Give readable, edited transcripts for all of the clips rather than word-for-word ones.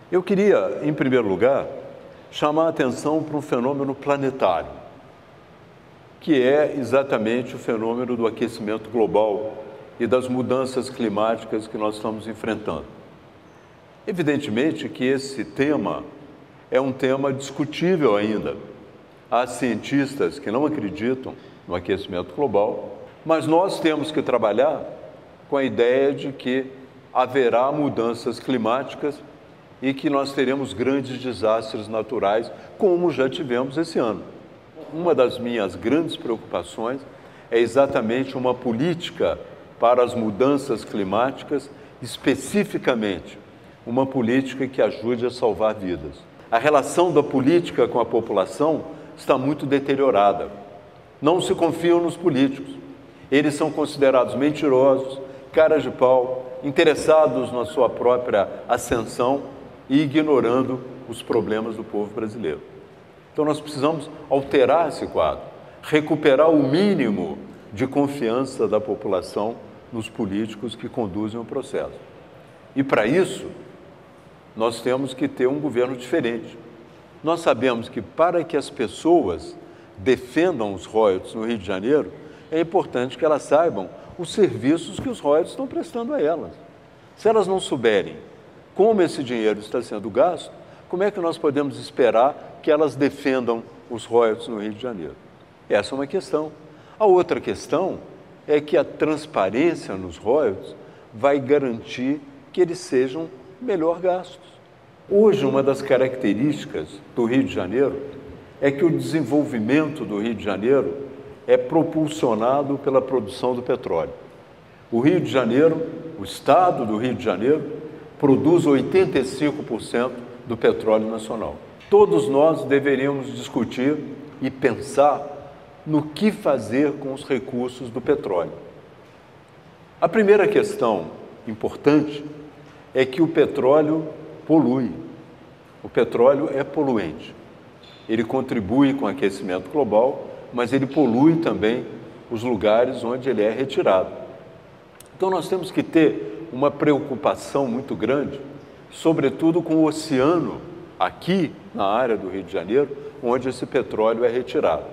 Eu queria, em primeiro lugar, chamar a atenção para um fenômeno planetário, que é exatamente o fenômeno do aquecimento global e das mudanças climáticas que nós estamos enfrentando. Evidentemente que esse tema é um tema discutível ainda. Há cientistas que não acreditam no aquecimento global, mas nós temos que trabalhar com a ideia de que haverá mudanças climáticas e que nós teremos grandes desastres naturais, como já tivemos esse ano. Uma das minhas grandes preocupações é exatamente uma política para as mudanças climáticas, especificamente uma política que ajude a salvar vidas. A relação da política com a população está muito deteriorada. Não se confiam nos políticos. Eles são considerados mentirosos, caras de pau, interessados na sua própria ascensão e ignorando os problemas do povo brasileiro. Então nós precisamos alterar esse quadro, recuperar o mínimo de confiança da população nos políticos que conduzem o processo. E para isso, nós temos que ter um governo diferente. Nós sabemos que para que as pessoas defendam os royalties no Rio de Janeiro, é importante que elas saibam os serviços que os royalties estão prestando a elas. Se elas não souberem como esse dinheiro está sendo gasto, como é que nós podemos esperar que elas defendam os royalties no Rio de Janeiro? Essa é uma questão. A outra questão é que a transparência nos royalties vai garantir que eles sejam melhor gastos. Hoje, uma das características do Rio de Janeiro é que o desenvolvimento do Rio de Janeiro é propulsionado pela produção do petróleo. O Rio de Janeiro, o estado do Rio de Janeiro, produz 85% do petróleo nacional. Todos nós deveríamos discutir e pensar no que fazer com os recursos do petróleo. A primeira questão importante é que o petróleo polui. O petróleo é poluente. Ele contribui com o aquecimento global, mas ele polui também os lugares onde ele é retirado. Então nós temos que ter uma preocupação muito grande, sobretudo com o oceano, aqui na área do Rio de Janeiro, onde esse petróleo é retirado.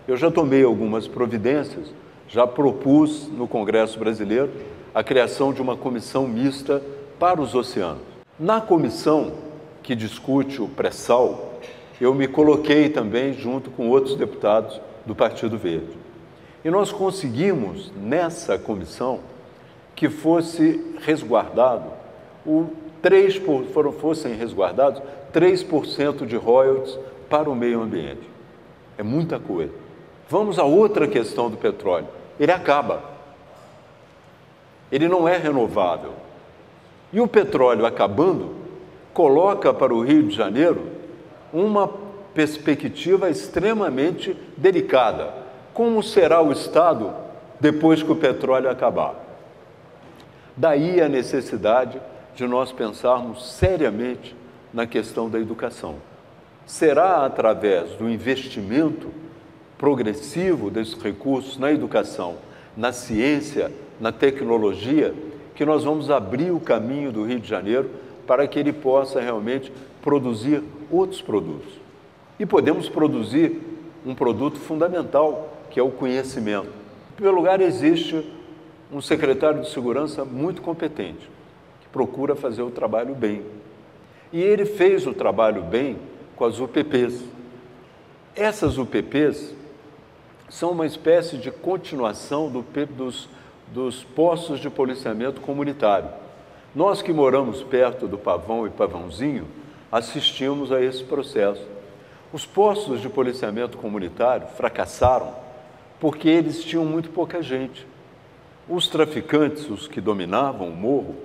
Eu já tomei algumas providências, já propus no Congresso Brasileiro a criação de uma comissão mista para os oceanos. Na comissão que discute o pré-sal, eu me coloquei também junto com outros deputados do Partido Verde. E nós conseguimos, nessa comissão, que fosse resguardado, fossem resguardados 3% de royalties para o meio ambiente. É muita coisa. Vamos a outra questão do petróleo. Ele acaba. Ele não é renovável. E o petróleo acabando, coloca para o Rio de Janeiro uma perspectiva extremamente delicada. Como será o Estado depois que o petróleo acabar? Daí a necessidade de nós pensarmos seriamente na questão da educação. Será através do investimento progressivo desses recursos na educação, na ciência, na tecnologia, que nós vamos abrir o caminho do Rio de Janeiro para que ele possa realmente produzir outros produtos. E podemos produzir um produto fundamental, que é o conhecimento. Em primeiro lugar, existe um secretário de segurança muito competente, que procura fazer o trabalho bem. E ele fez o trabalho bem com as UPPs. Essas UPPs são uma espécie de continuação dos postos de policiamento comunitário. Nós que moramos perto do Pavão e Pavãozinho, assistimos a esse processo. Os postos de policiamento comunitário fracassaram porque eles tinham muito pouca gente. Os traficantes, os que dominavam o morro,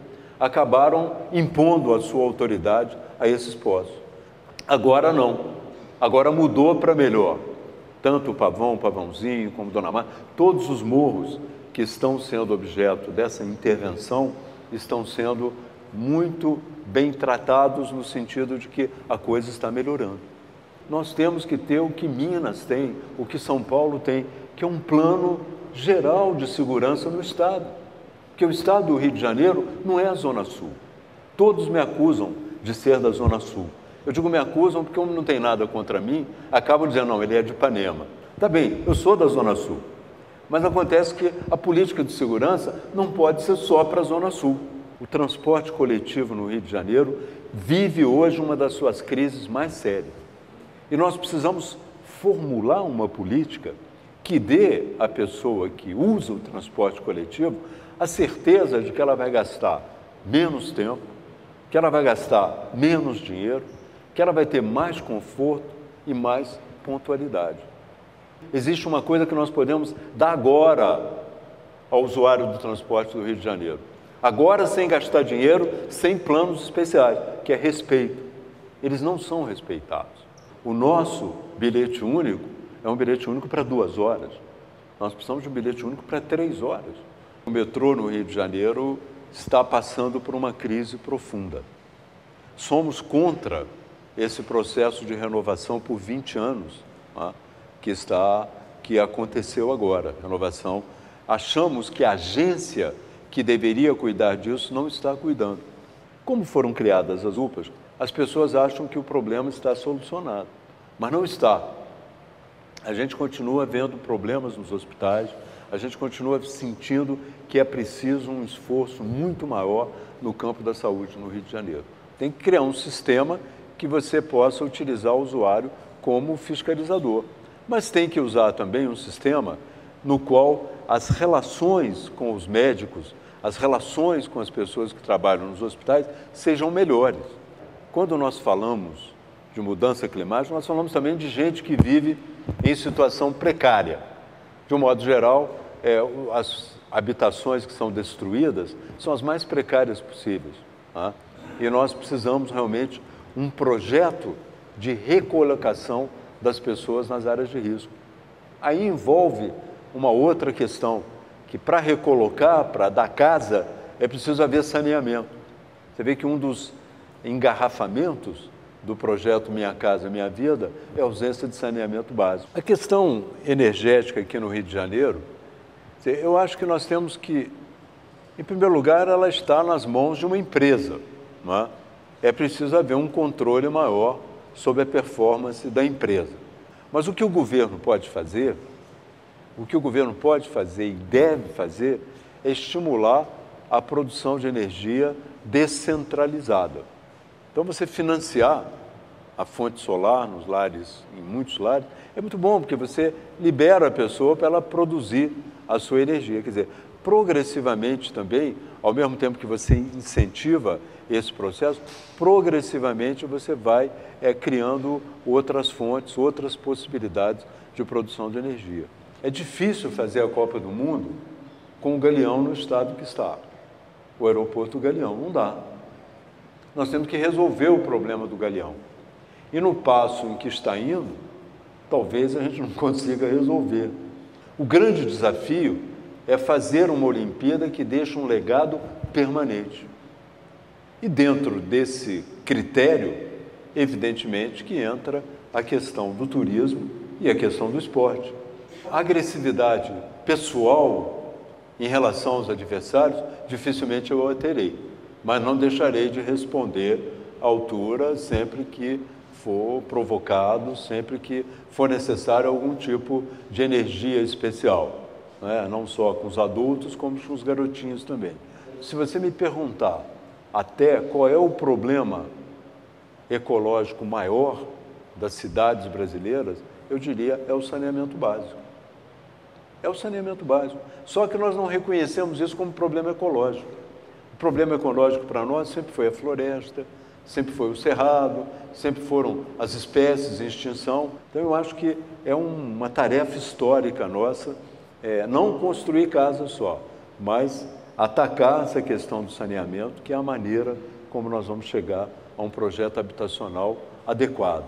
acabaram impondo a sua autoridade a esses postos. Agora não. Agora mudou para melhor. Tanto o Pavão, o Pavãozinho, como Dona Mar, todos os morros que estão sendo objeto dessa intervenção estão sendo muito bem tratados no sentido de que a coisa está melhorando. Nós temos que ter o que Minas tem, o que São Paulo tem, que é um plano geral de segurança no Estado. Porque o Estado do Rio de Janeiro não é a Zona Sul. Todos me acusam de ser da Zona Sul. Eu digo me acusam porque não tem nada contra mim, acabam dizendo, não, ele é de Ipanema. Tá bem, eu sou da Zona Sul, mas acontece que a política de segurança não pode ser só para a Zona Sul. O transporte coletivo no Rio de Janeiro vive hoje uma das suas crises mais sérias. E nós precisamos formular uma política que dê à pessoa que usa o transporte coletivo a certeza de que ela vai gastar menos tempo, que ela vai gastar menos dinheiro, que ela vai ter mais conforto e mais pontualidade. Existe uma coisa que nós podemos dar agora ao usuário do transporte do Rio de Janeiro. Agora, sem gastar dinheiro, sem planos especiais, que é respeito. Eles não são respeitados. O nosso bilhete único é um bilhete único para 2 horas. Nós precisamos de um bilhete único para 3 horas. O metrô no Rio de Janeiro está passando por uma crise profunda. Somos contra esse processo de renovação por 20 anos, tá? que aconteceu agora, renovação. Achamos que a agência que deveria cuidar disso não está cuidando. Como foram criadas as UPAs, as pessoas acham que o problema está solucionado, mas não está. A gente continua vendo problemas nos hospitais, a gente continua sentindo que é preciso um esforço muito maior no campo da saúde no Rio de Janeiro. Tem que criar um sistema que você possa utilizar o usuário como fiscalizador, mas tem que usar também um sistema no qual as relações com os médicos, as relações com as pessoas que trabalham nos hospitais sejam melhores. Quando nós falamos de mudança climática, nós falamos também de gente que vive em situação precária. De um modo geral, as habitações que são destruídas são as mais precárias possíveis, tá? E nós precisamos realmente um projeto de recolocação das pessoas nas áreas de risco. Aí envolve uma outra questão, que para recolocar, para dar casa, é preciso haver saneamento. Você vê que um dos engarrafamentos do projeto Minha Casa Minha Vida é a ausência de saneamento básico. A questão energética aqui no Rio de Janeiro, eu acho que nós temos que, em primeiro lugar, ela está nas mãos de uma empresa, não é? É preciso haver um controle maior sobre a performance da empresa. Mas o que o governo pode fazer, e deve fazer, é estimular a produção de energia descentralizada. Então, você financiar a fonte solar nos lares, em muitos lares, é muito bom, porque você libera a pessoa para ela produzir a sua energia. Quer dizer, progressivamente também, ao mesmo tempo que você incentiva esse processo, progressivamente você vai criando outras fontes, outras possibilidades de produção de energia. É difícil fazer a Copa do Mundo com o Galeão no estado que está. O aeroporto do Galeão não dá. Nós temos que resolver o problema do Galeão. E no passo em que está indo, talvez a gente não consiga resolver. O grande desafio é fazer uma Olimpíada que deixe um legado permanente. E dentro desse critério, evidentemente que entra a questão do turismo e a questão do esporte. A agressividade pessoal em relação aos adversários, dificilmente eu a terei, mas não deixarei de responder à altura sempre que for provocado, sempre que for necessário algum tipo de energia especial, né? Não só com os adultos, como com os garotinhos também. Se você me perguntar até qual é o problema ecológico maior das cidades brasileiras, eu diria é o saneamento básico. É o saneamento básico. Só que nós não reconhecemos isso como problema ecológico. O problema ecológico para nós sempre foi a floresta, sempre foi o cerrado, sempre foram as espécies em extinção. Então, eu acho que é uma tarefa histórica nossa, não construir casas só, mas atacar essa questão do saneamento, que é a maneira como nós vamos chegar a um projeto habitacional adequado.